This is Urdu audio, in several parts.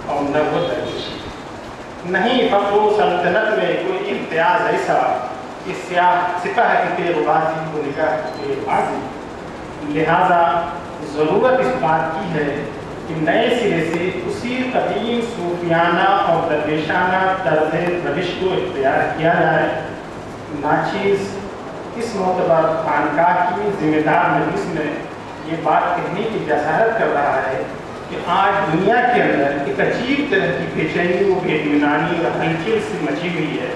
اور نہ وہ درویشی۔ نہیں فخر و سلطنت میں کوئی امتیاز ایسا کہ سپاہ کے تیر بازی کو نگاہ تیر بازی، لہذا ضرورت اس بات کی ہے کہ نئے سرے سے اسی قدیم صوفیانہ اور درویشانہ طرز روش کو اختیار کیا جائے۔ ناچیز اس معتبر خانقاہ کی ذمہ دار مجلس میں یہ بات کہنے کی جسارت کر رہا ہے کہ آج دنیا کے اندر ایک عجیب طرح کی بے چینی و بے اطمینانی اور ہلچل سی مچی ہوئی ہے،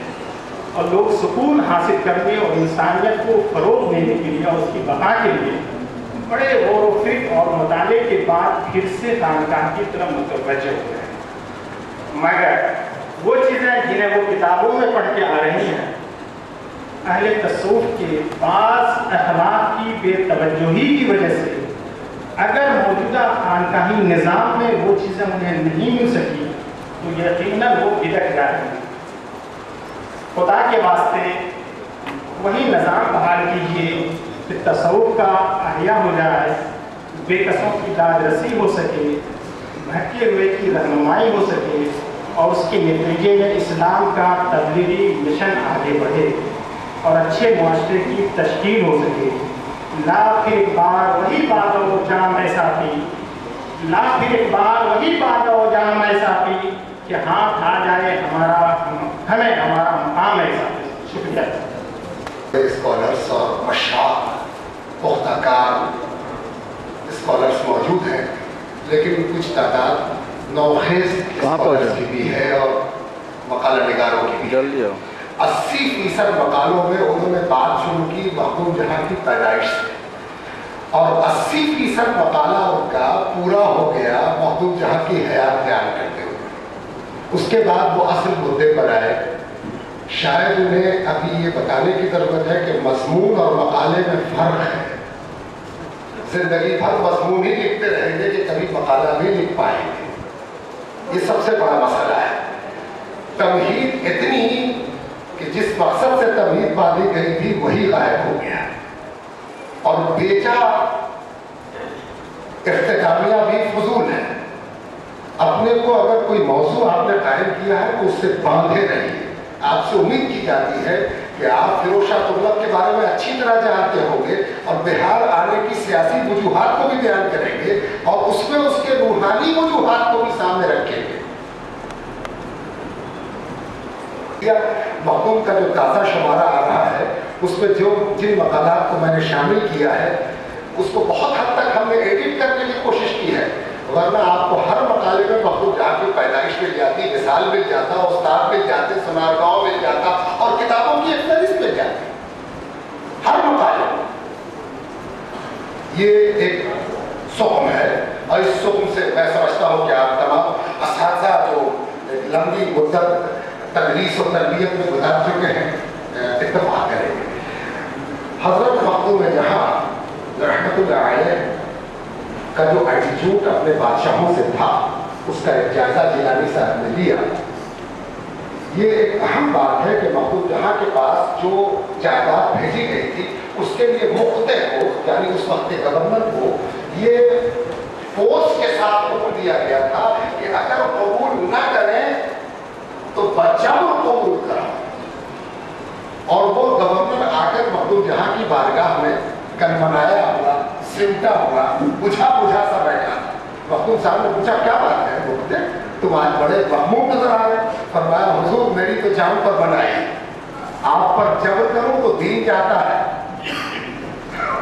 اور لوگ سکون حاصل کرنے اور انسانیت کو فروغ دینے کے لیے اور اس کی بقا کے لیے بڑے غور و فکر اور مطالعے کے بعد پھر سے خانقاہ کی طرف متوجہ ہو گئے ہیں، مگر وہ چیزیں جنہیں وہ کتابوں میں پڑھ کے آ رہی ہیں، اہل تصوف کے بعض اخلاق کی بے توجہی کی وجہ سے اگر موجودہ خانقاہی نظام میں وہ چیزیں انہیں نہیں مل سکی تو یقیناً وہ بدعت جائیں گی۔ خدا کے واسطے وہی نظام بحال کیجیے کہ تصوف کا احیاء ہو جائے، بے کسوں کی داد رسی ہو سکے، بھٹکے ہوئے کی رہنمائی ہو سکے، اور اس کے نتیجے میں اسلام کا تبلیغی مشن آگے بڑھے اور اچھے معاشرے کی تشکیل ہو سکے۔ لا پھر ایک بار وہی بات ہو جام ایسا پی، لا پھر ایک بار وہی بات ہو جام ایسا پی کہ ہاتھ آ جائے ہمیں ہمارا مقام ایسا پی۔ شکریہ۔ اسکالرس اور مشاق پختہ کار اسکالرس موجود ہیں، لیکن کچھ تعداد نوخیز اسکالرس کی بھی ہے اور مقالہ نگاروں کی بھی۔ 80% مقالوں میں انہوں نے بات شروع کی مخدوم جہاں کی پیدائش سے، اور 80% مقالہ ان کا پورا ہو گیا مخدوم جہاں کی حیات بیان کرتے ہوئے۔ اس کے بعد وہ اصل مدعے پر آئے۔ شاید انہیں ابھی یہ بتانے کی ضرورت ہے کہ مضمون اور مقالے میں فرق ہے۔ زندگی بھر مضمون ہی لکھتے رہیں گے کہ کبھی مقالہ بھی لکھ پائیں گے، یہ سب سے بڑا مسئلہ ہے۔ تمہید اتنی کہ جس مقصد سے تمہید باندھی گئی تھی وہی غائب ہو گیا، اور بیچا اختتامیہ بھی فضول ہے۔ اپنے کو اگر کوئی موضوع آپ نے قائم کیا ہے تو اس سے باندھے رہیے۔ آپ سے امید کی جاتی ہے کہ آپ فیروز شاہ تغلق کے بارے میں اچھی طرح جانتے ہوں گے اور بہار آنے کی سیاسی وجوہات کو بھی بیان کریں گے، اور اس میں اس کے روحانی وجوہات کو بھی سامنے رکھیں گے۔ مخدوم کا جو تازہ شمارہ آ رہا ہے اس میں جن مقالات کو میں نے شامل کیا ہے اس کو بہت حد تک ہم نے ایڈٹ کرنے کی کوشش کی ہے، ورنہ آپ کو ہر مقالے میں مخدوم جہاں کی پیدائش مل جاتی، مثال مل جاتا، استاد مل جاتے، سنارگاؤں مل جاتا، اور کتابوں کی ایک فہرست مل جاتی ہر مقالے میں۔ یہ ایک سقم ہے، اور اس سقم سے میں سمجھتا ہوں کہ آپ تمام اساتذہ جو لمبی مدت تدریس و تربیت میں گزار چکے ہیں اتفاق کریں گے۔ حضرت مخدوم جہاں رحمت اللہ علیہ کا جو ایٹیٹیوڈ اپنے بادشاہوں سے تھا اس کا ایک جائزہ جیلانی صاحب نے لیا۔ یہ ایک اہم بات ہے کہ مخدوم جہاں کے پاس جو جائیداد بھیجی گئی تھی اس کے لیے مختے کو، یعنی اس وقت کے گورنر کو، یہ فورس کے ساتھ حکم دیا گیا تھا کہ اگر قبول نہ کریں تو بچاؤ قبول کرا، اور وہ گورنر آ کر مخدوم جہاں کی بارگاہ میں کنمنایا ہوا، سمٹا ہوا، بجھا سا بیٹھا۔ مخدوم صاحب نے پوچھا کیا بات ہے؟ وہ کہتے تم آج بڑے مغموم نظر آ رہے۔ فرمایا حضور میری تو جان پر بنائی، آپ پر جبر کروں تو دین جاتا ہے،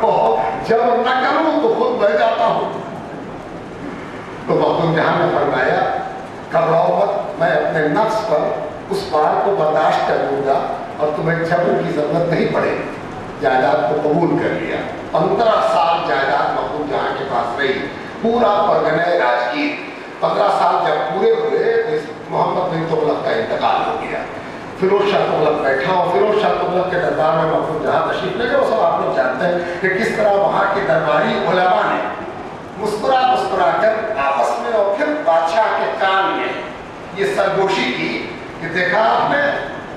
اور جبر نہ کروں تو خود بہ جاتا ہوں۔ تو مخدوم جہاں نے فرمایا گھبراؤ مت، میں اپنے نفس پر اس بار کو برداشت کر لوں گا اور تمہیں جبر کی ضرورت نہیں پڑے گی۔ جائیداد کو قبول کر لیا۔ 15 سال جائیداد مخدوم جہاں کے پاس رہی، پورا پرگنہ راجگیر۔ 15 سال جب پورے ہوئے تو محمد بن تغلق کا انتقال ہو گیا۔ فیروز شاہ تغلق بیٹھا، اور فیروز شاہ تغلق کے دربار میں مخدوم جہاں تشریف لے گئے۔ وہ سب آپ لوگ جانتے ہیں کہ کس طرح وہاں کے درباری علماء نے مسکرا کر آپس میں اور پھر بادشاہ کے کان میں یہ سرگوشی کی کہ دیکھا آپ نے،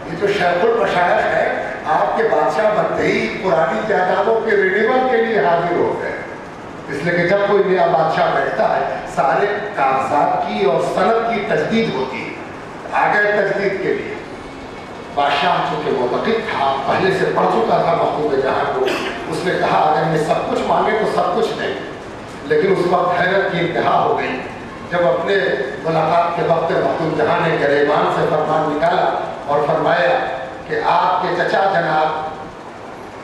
یہ جو شیخ المشائخ ہے آپ کے بادشاہ بنتے ہی پرانی جائیدادوں کے رینیول کے لیے حاضر ہو گئے، اس لیے کہ جب کوئی نیا بادشاہ بیٹھتا ہے سارے کاغذات کی اور سند کی تجدید ہوتی ہے، آگے تجدید کے لیے بادشاہ چونکہ معتقد تھا، پہلے سے پڑھ چکا تھا محبوب جہاں کو، اس نے کہا اگر یہ سب کچھ مانگے تو سب کچھ دیں، لیکن اس وقت حیرت کی انتہا ہو گئی جب اپنے ملاقات کے وقت محبوب جہاں نے گریبان سے فرمان نکالا اور فرمایا کہ آپ کے چچا جناب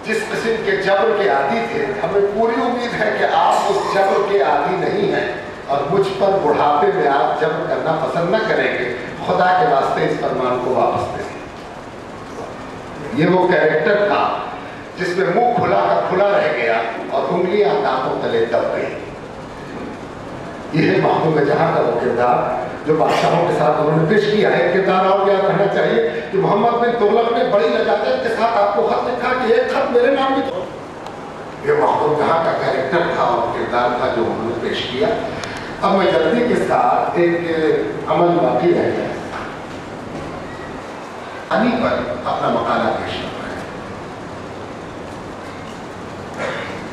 جس قسم کے جبر کے عادی تھے، ہمیں پوری امید ہے کہ آپ اس جبر کے عادی نہیں ہیں اور مجھ پر بڑھاپے میں آپ جبر کرنا پسند نہ کریں گے، خدا کے واسطے اس فرمان کو واپس دیں۔ یہ وہ کیریکٹر تھا جس میں منہ کھلا کا کھلا رہ گیا اور انگلیاں دانتوں تلے دب گئی۔ یہ ہے محبوب جہاں کا وہ کردار جو بادشاہوں کے ساتھ انہوں نے پیش کیا ہے۔ کردار اور کیا کہنا چاہیے کہ محمد بن تغلق نے بڑی لجاجت کے ساتھ آپ کو خط لکھا کہ ایک خط میرے نام بھی تو یہ محبوب جہاں کا کیریکٹر تھا اور کردار تھا جو انہوں نے پیش کیا۔ اب میں جلدی کے ساتھ ایک عمل باقی رہ گیا انی پر اپنا مقالہ پیش کرنا ہے۔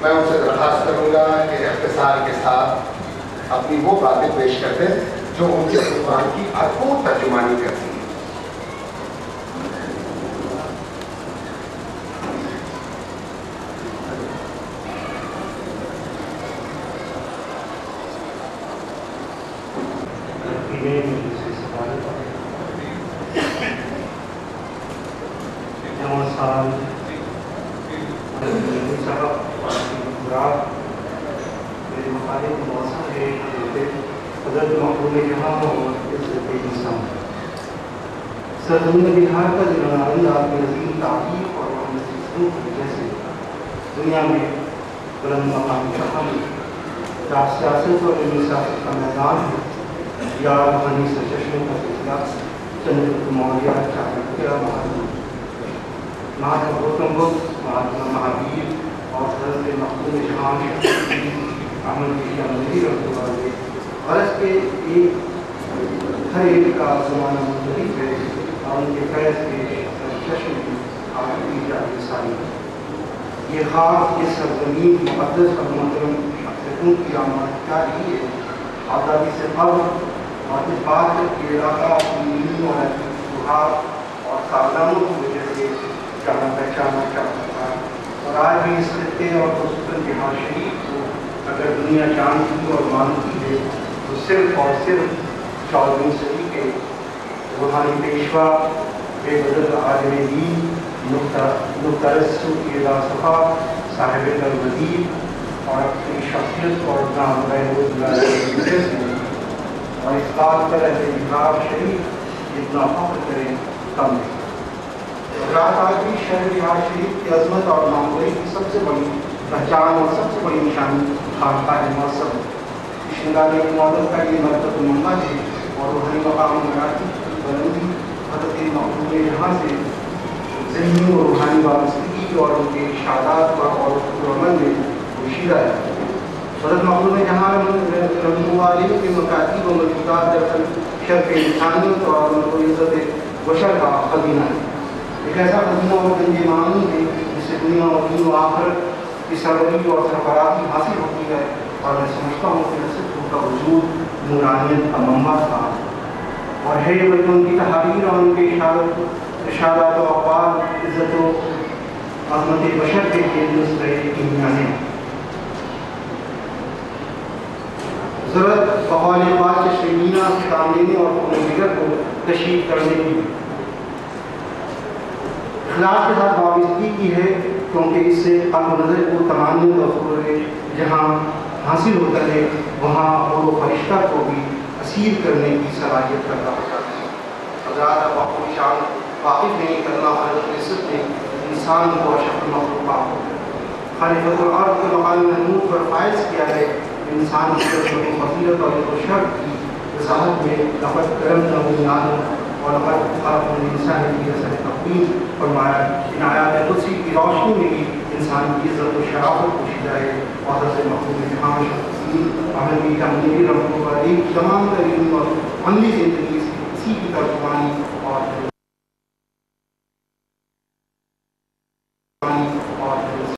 میں ان سے درخواست کروں گا کہ اختصار کے ساتھ اپنی وہ باتیں پیش کرتے جو ان کے زبان کی بھرپور ترجمانی کرتی ہیں۔ سرزمین بہار کا جنرال آپ کی عظیم تعریف اور کی وجہ سے دنیا میں بلند مقام شہر جہاں سیاست اور علمی سیاست کا میدان ہے یا روحانی سرچشموں کا سلسلہ چندر موریہ چاکیہ مہاتما گوتم بدھ، مہاتما مہاویر اور حضرت مخدوم جہاں احمد شیخ رحمۃ اللہ علیہ غرض کے ہر ایک کا زمانہ مختلف ہے اور ان کے فیض کے چشم کی آخری جاری ساری۔ یہ خاص یہ سرزمین مقدس اور محترم شخصیتوں کی آمد کیا ہی ہے۔ آزادی سے قبل اور اس بات کے علاقہ اپنی علم اور سہاگ اور سازانوں کی وجہ سے جانا پہچانا چاہتا تھا، اور آج بھی اس خطے اور خصوصاً بہار شریف کو اگر دنیا جانتی اور مانتی ہے تو صرف اور صرف 14ویں صدی کے روحانی پیشوا بے بدل عالم دین نقطۂ کی صفا صاحب الوزیر اور اپنی شخصیت اور نام سے اور اس بات پر بہار شریف اتنا فخر کریں کم ہے۔ رات آج بھی شہر بہار شریف کی عظمت اور ناموری کی سب سے بڑی پہچان اور سب سے بڑی نشانی خانقاہ مؤثر شنگاری ماڈل کا یہ مرکز منبع ہے اور روحانی مقام مراٹھی بلندی حضرت محبوب جہاں سے ذہنی اور روحانی وابستگی اور ان کے ارشادات اور عمل میں پوشیدہ ہے۔ حضرت محبوب جہاں رحمۃ اللہ علیہ کے مکاتیب و موجودات دراصل شرف انسانیت اور ان کو عزت بشر کا خزینہ ہے۔ ایک ایسا خزینہ اور گنج معانی ہے جس سے دنیا اور دین و آخرت کی سربراہی اور سربراہی حاصل ہوتی ہے، اور میں سمجھتا ہوں کہ صرف ان کا وجود نورانیت کا منبع تھا اور ہے، بلکہ ان کی تحریر اور ان کے ارشادات و اقوال عزت و عظمت بشر کے نسخے کیمیا ہیں۔ ضرورت بقول اقبال کے شرمینہ سے کام لینے اور اپنے فکر کو تشہیر کرنے کی اخلاق کے ساتھ وابستگی کی ہے، کیونکہ اس سے قلب نظر کو تمامیت اور سرور جہاں حاصل ہوتا ہے وہاں اور وہ فرشتہ کو بھی اسیر کرنے کی صلاحیت پیدا ہوتا ہے۔ حضرات باقی شان واقف نہیں کرنا حضرت عزت نے انسان کو اشرف مخلوقات کو خلیفۃ الارض کے مقام محمود پر فائز کیا ہے۔ انسان کی عزت و فضیلت اور عزت و شرف کی وضاحت میں لقد کرمنا بنی آدم اور لقد خلقنا الانسان فی احسن تقویم فرمایا۔ ان آیات قدسی کی روشنی میں بھی انسان کی عزت و شرافت پوشیدہ ہے، اور حضرت محبوب جہاں احمد شیخ رحمۃ اللہ علیہ تمام ترین اور عملی زندگی اسی کی ترجمانی